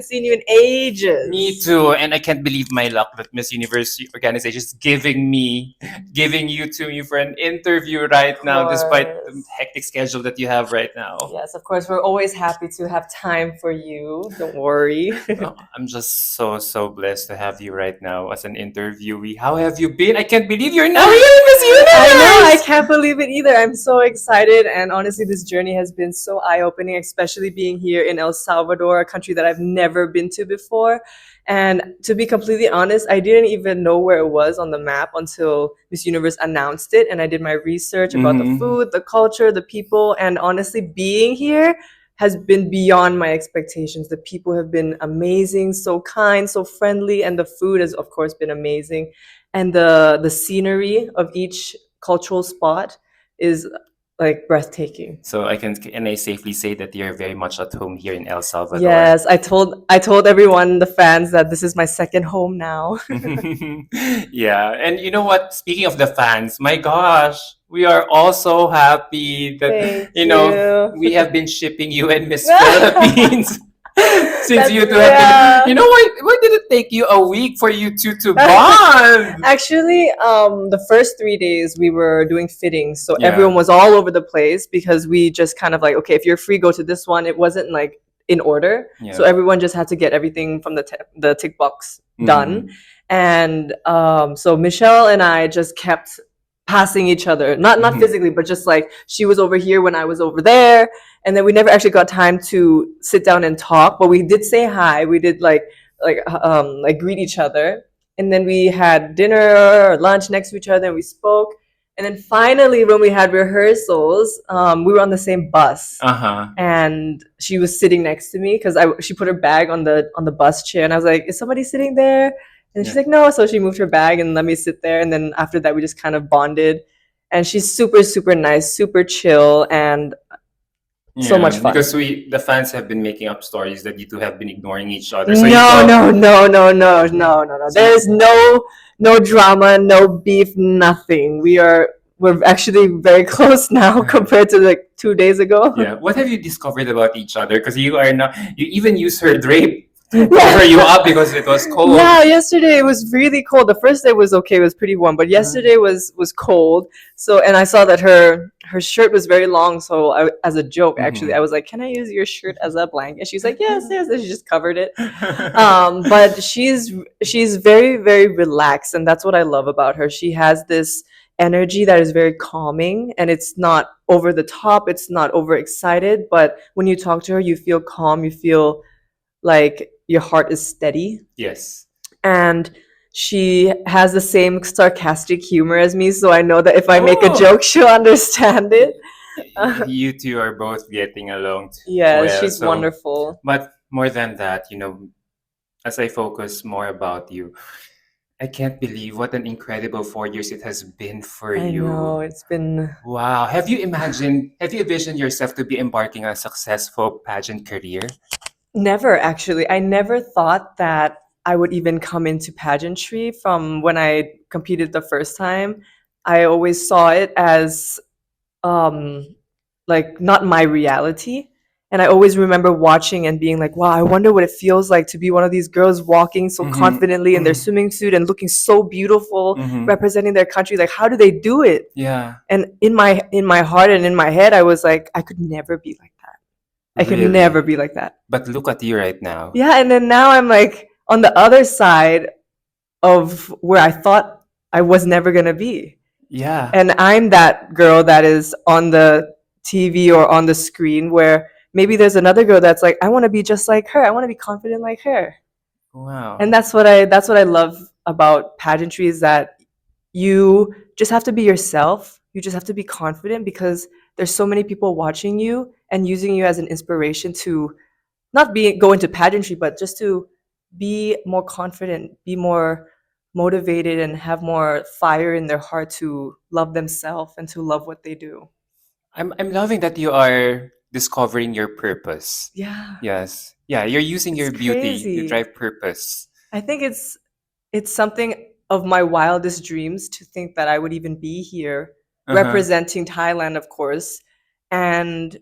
seen you in ages. Me too, and I can't believe my luck that Miss Universe organization is giving you to me for an interview right Of now, despite the course. hectic schedule that you have right now. Yes, of course. We're always happy to have time for you. Don't worry. Oh, I'm just so blessed to have you right now as an interviewee. How have you been? I can't believe you're now here in Miss I know, I Universe. can't believe it either. I'm so excited. And honestly, this journey has been so eye opening, especially being here in El Salvador, a country that I've never been to before. And to be completely honest, I didn't even know where it was on the map until Miss Universe announced it. And I did my research about the food, the culture, the people. And honestly, being here has been beyond my expectations. The people have been amazing, so kind, so friendly, and the food has, of course, been amazing. And the scenery of each cultural spot is like breathtaking. So can I safely say that you're very much at home here in El Salvador? Yes, I told everyone, the fans, that this is my second home now. Yeah, and you know what? Speaking of the fans, my gosh, we are all so happy that Thank we you. have been shipping you and Miss Philippines since you two have Yeah. been. You know why did it take you a week for you two to bond? Actually, the first 3 days we were doing fittings, so Yeah. everyone was all over the place because we just kind of like, okay, if you're free, go to this one. It wasn't like in order, so Yeah. everyone just had to get everything from the tick box done. And so Michelle and I just kept passing each other, not Mhm. physically, but just like she was over here when I was over there, and then we never actually got time to sit down and talk, but we did say hi. We did like greet each other, and then we had dinner or lunch next to each other, and we spoke. And then finally, when we had rehearsals, we were on the same bus, Uh-huh. and she was sitting next to me because she put her bag on the bus chair, and I was like, "Is somebody sitting there?" And she's Yeah. like, "No." So she moved her bag and let me sit there. And then after that, we just kind of bonded. And she's super, super nice, super chill, and so much fun. Because the fans have been making up stories that you two have been ignoring each other. So you No, thought, no, no, no, no, no, no, no. There's no drama, no beef, nothing. We're actually very close now compared to like 2 days ago. yeah. What have you discovered about each other? Because you are not. You even use her drape to cover you up because it was cold. Yeah, yesterday it was really cold. The first day was okay, it was pretty warm, but yesterday was cold. So, and I saw that her shirt was very long, so as a joke, actually, I was like, "Can I use your shirt as a blanket?" She's like, "Yes, yes," and she just covered it. But she's very, very relaxed, and that's what I love about her. She has this energy that is very calming, and it's not over the top, it's not overexcited, but when you talk to her, you feel calm, you feel like your heart is steady. Yes. And she has the same sarcastic humor as me, so I know that if I make a Oh. joke, she'll understand it. You two are both getting along Yeah, well. she's So, wonderful. but more than that, as I focus more about you, I can't believe what an incredible 4 years it has been for I you. know, it's been Wow. Have you envisioned yourself to be embarking on a successful pageant career? never actually. I never thought that I would even come into pageantry from when I competed the first time. I always saw it as um like not my reality. And I always remember watching and being like, wow, I wonder what it feels like to be one of these girls walking so confidently in their swimming suit and looking so beautiful, representing their country. Like, how do they do it? Yeah. And in my heart and in my head, I was like, I could never be like that. I could Really? never be like that. But look at you right now. Yeah, and then now I'm like on the other side of where I thought I was never gonna be. Yeah. And I'm that girl that is on the TV or on the screen where maybe there's another girl that's like, I want to be just like her. I want to be confident like her. Wow. And that's what I love about pageantry, is that you just have to be yourself. You just have to be confident because there's so many people watching you and using you as an inspiration to not go into pageantry, but just to be more confident, be more motivated, and have more fire in their heart to love themselves and to love what they do. I'm loving that you are discovering your purpose. Yeah. Yes. Yeah, you're using your It's beauty to crazy. drive purpose. I think it's something of my wildest dreams to think that I would even be here representing Thailand, of course, and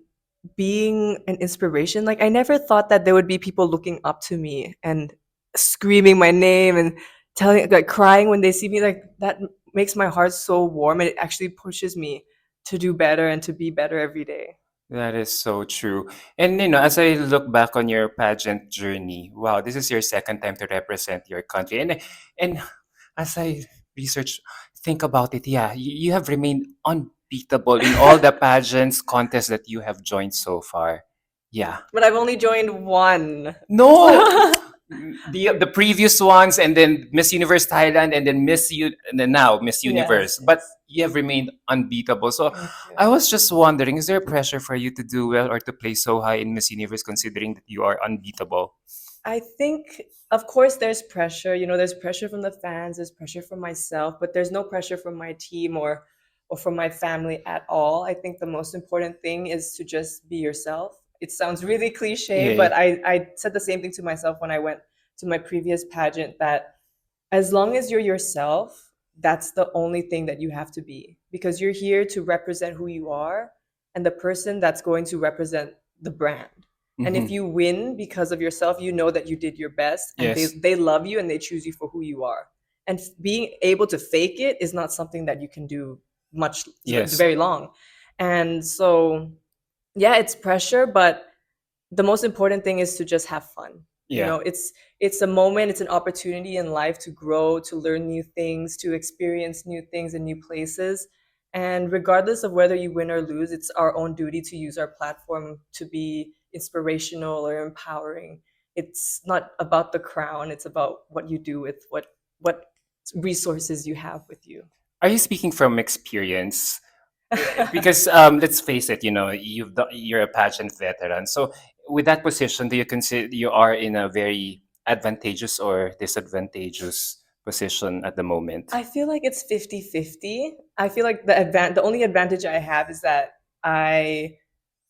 being an inspiration. Like I never thought that there would be people looking up to me and screaming my name and telling like crying when they see me. Like that makes my heart so warm, and it actually pushes me to do better and to be better every day. That is so true. And as I look back on your pageant journey, wow, this is your second time to represent your country. And as I research, think about it, yeah, you have remained unbeatable in all the pageants contests that you have joined so far. Yeah. But I've only joined one. No, the previous ones, and then Miss Universe Thailand, and then and then now Miss Yes, Universe. But yes. you have remained unbeatable. So Thank you. I was just wondering, is there pressure for you to do well or to play so high in Miss Universe, considering that you are unbeatable? I think, of course, there's pressure. You know, there's pressure from the fans, there's pressure from myself, but there's no pressure from my team or from my family at all. I think the most important thing is to just be yourself. It sounds really cliche, Yeah. but I said the same thing to myself when I went to my previous pageant that as long as you're yourself, that's the only thing that you have to be because you're here to represent who you are and the person that's going to represent the brand. And if Hmm. you win because of yourself, you know that you did your best and they, Yes. they love you and they choose you for who you are. And being able to fake it is not something that you can do much, Yes. very long. And so, yeah, it's pressure, but the most important thing is to just have fun. You Yeah. know, it's a moment, it's an opportunity in life to grow, to learn new things, to experience new things in new places. And regardless of whether you win or lose, it's our own duty to use our platform to be inspirational or empowering. It's not about the crown, it's about what you do with what resources you have with you. Are you speaking from experience? Because let's face it, you're a pageant veteran. So with that position, do you consider you are in a very advantageous or disadvantageous position at the moment? I feel like it's 50-50. I feel like the only advantage I have is that I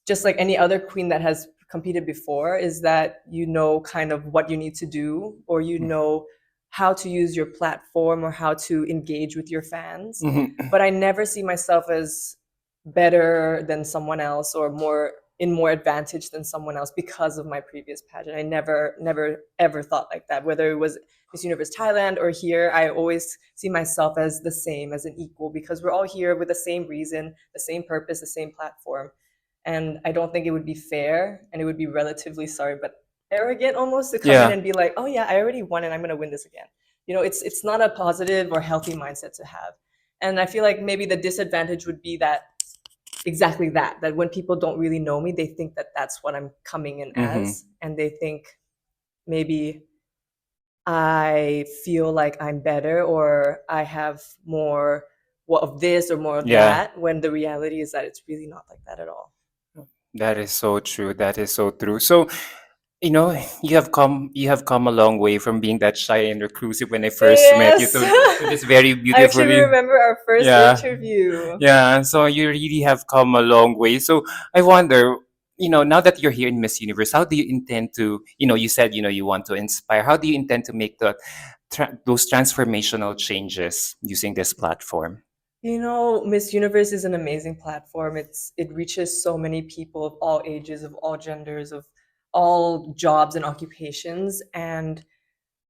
just like any other queen that has competed before is that you know kind of what you need to do or you know how to use your platform or how to engage with your fans. Mhm. But I never see myself as better than someone else or more advantage than someone else because of my previous pageant. I never ever thought like that. Whether it was Miss Universe Thailand or here, I always see myself as the same, as an equal, because we're all here with the same reason, the same purpose, the same platform. And I don't think it would be fair and it would be relatively sorry, but arrogant almost to come in Yeah. and be like, oh yeah, I already won and I'm gonna win this again. You know, it's not a positive or healthy mindset to have. And I feel like maybe the disadvantage would be that exactly that when people don't really know me, they think that that's what I'm coming in Hmm. as, and they think maybe I feel like I'm better or I have more of this or more of Yeah. that, when the reality is that it's really not like that at all. That is so true. That is so true. So, you know, you have come a long way from being that shy and reclusive when I first met you Yes. to this very I actually beautifully. remember our first Yeah. interview. Yeah, so you really have come a long way. So I wonder, now that you're here in Miss Universe, how do you intend to, you said, you want to inspire. How do you intend to make those transformational changes using this platform? You know, Miss Universe is an amazing platform. It reaches so many people of all ages, of all genders, of all jobs and occupations. And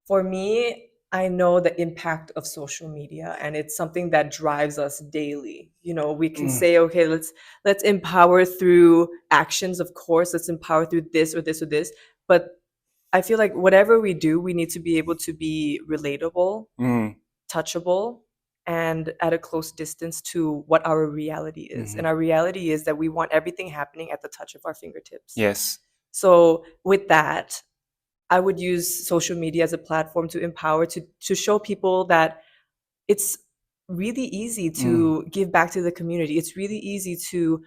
for me, I know the impact of social media and it's something that drives us daily. You know, we can Mm, say, okay, let's empower through actions, of course, let's empower through this or this or this. But I feel like whatever we do, we need to be able to be relatable, mm, touchable, and at a close distance to what our reality is. And mhm. our reality is that we want everything happening at the touch of our fingertips. Yes. So with that, I would use social media as a platform to empower, to show people that it's really easy Mm, to give back to the community. It's really easy to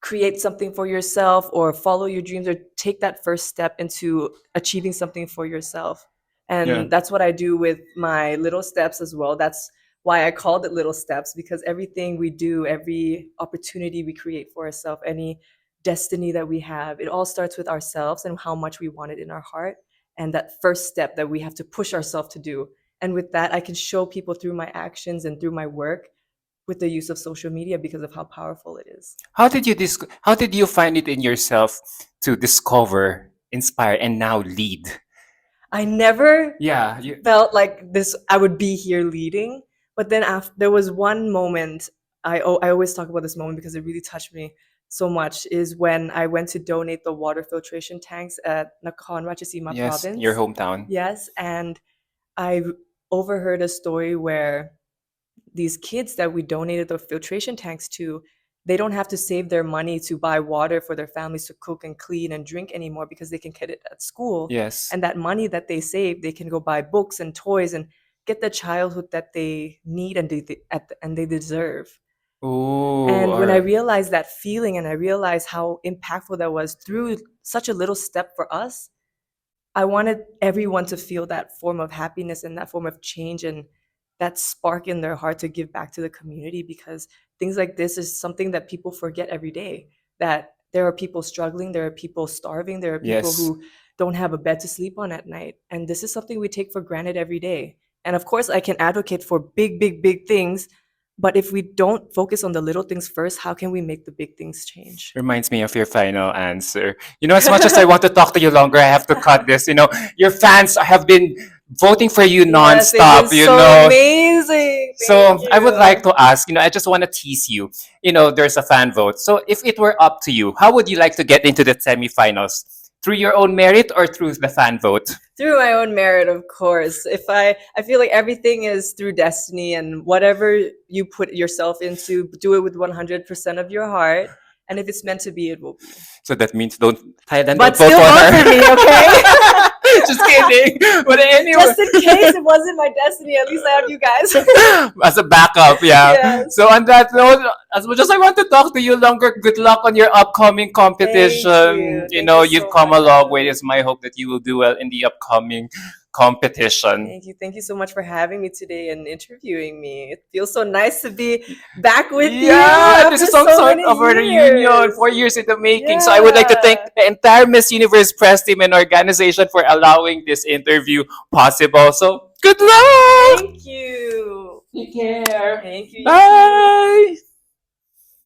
create something for yourself or follow your dreams or take that first step into achieving something for yourself. yeah. And that's what I do with my little steps as well. That's why I called it little steps, because everything we do, every opportunity we create for ourselves, any destiny that we have, it all starts with ourselves and how much we want it in our heart, and that first step that we have to push ourselves to do. And with that, I can show people through my actions and through my work with the use of social media because of how powerful it is. How did you find it in yourself to discover, inspire, and now lead? I never Yeah, you, felt like this I would be here leading, but then after there was one moment. I always talk about this moment because it really touched me so much, is when I went to donate the water filtration tanks at Nakhon Ratchasima yes, your province. hometown. Yes, and I overheard a story where these kids that we donated the filtration tanks to, they don't have to save their money to buy water for their families to cook and clean and drink anymore because they can get it at school. Yes. And that money that they save, they can go buy books and toys and get the childhood that they need and they deserve. Ooh, And all when I right. realized that feeling and I realized how impactful that was through such a little step for us, I wanted everyone to feel that form of happiness and that form of change and that spark in their heart to give back to the community, because things like this is something that people forget every day. That there are people struggling, there are people starving, there are people Yes. who don't have a bed to sleep on at night. And this is something we take for granted every day. And of course, I can advocate for big, big, big things. But if we don't focus on the little things first, how can we make the big things change? Reminds me of your final answer. You know, as much as I want to talk to you longer, I have to cut this. You know, your fans have been voting for you Yes, they've been nonstop, you so know. amazing. Thank So I would like you. to ask, you know, I just want to tease you. You know, there's a fan vote. So if it were up to you, how would you like to get into the semifinals? Through your own merit or through the fan vote? Through my own merit, of course. If I feel like everything is through destiny, and whatever you put yourself into, do it with 100% of your heart. And if it's meant to be, it will be. So that means don't Thailand, don't But vote still for vote her. for me, okay? Just kidding. But anyway, Just in case it wasn't my destiny, at least I have you guys. as a backup, yeah. Yes. So on that note, as much as I want to talk to you longer, good luck on your upcoming Thank competition. you. You Thank know, you you've so come much, a long way. Adam. It's my hope that you will do well in the upcoming competition. Thank you. Thank you so much for having me today and interviewing me. It feels so nice to be back with you Yeah, this after is some so sort many of a reunion, years. 4 years in the making. So I would like to thank Yeah. the entire Miss Universe press team and organization for allowing this interview possible. So good luck! Thank you. Take care. Thank you, you too. Bye!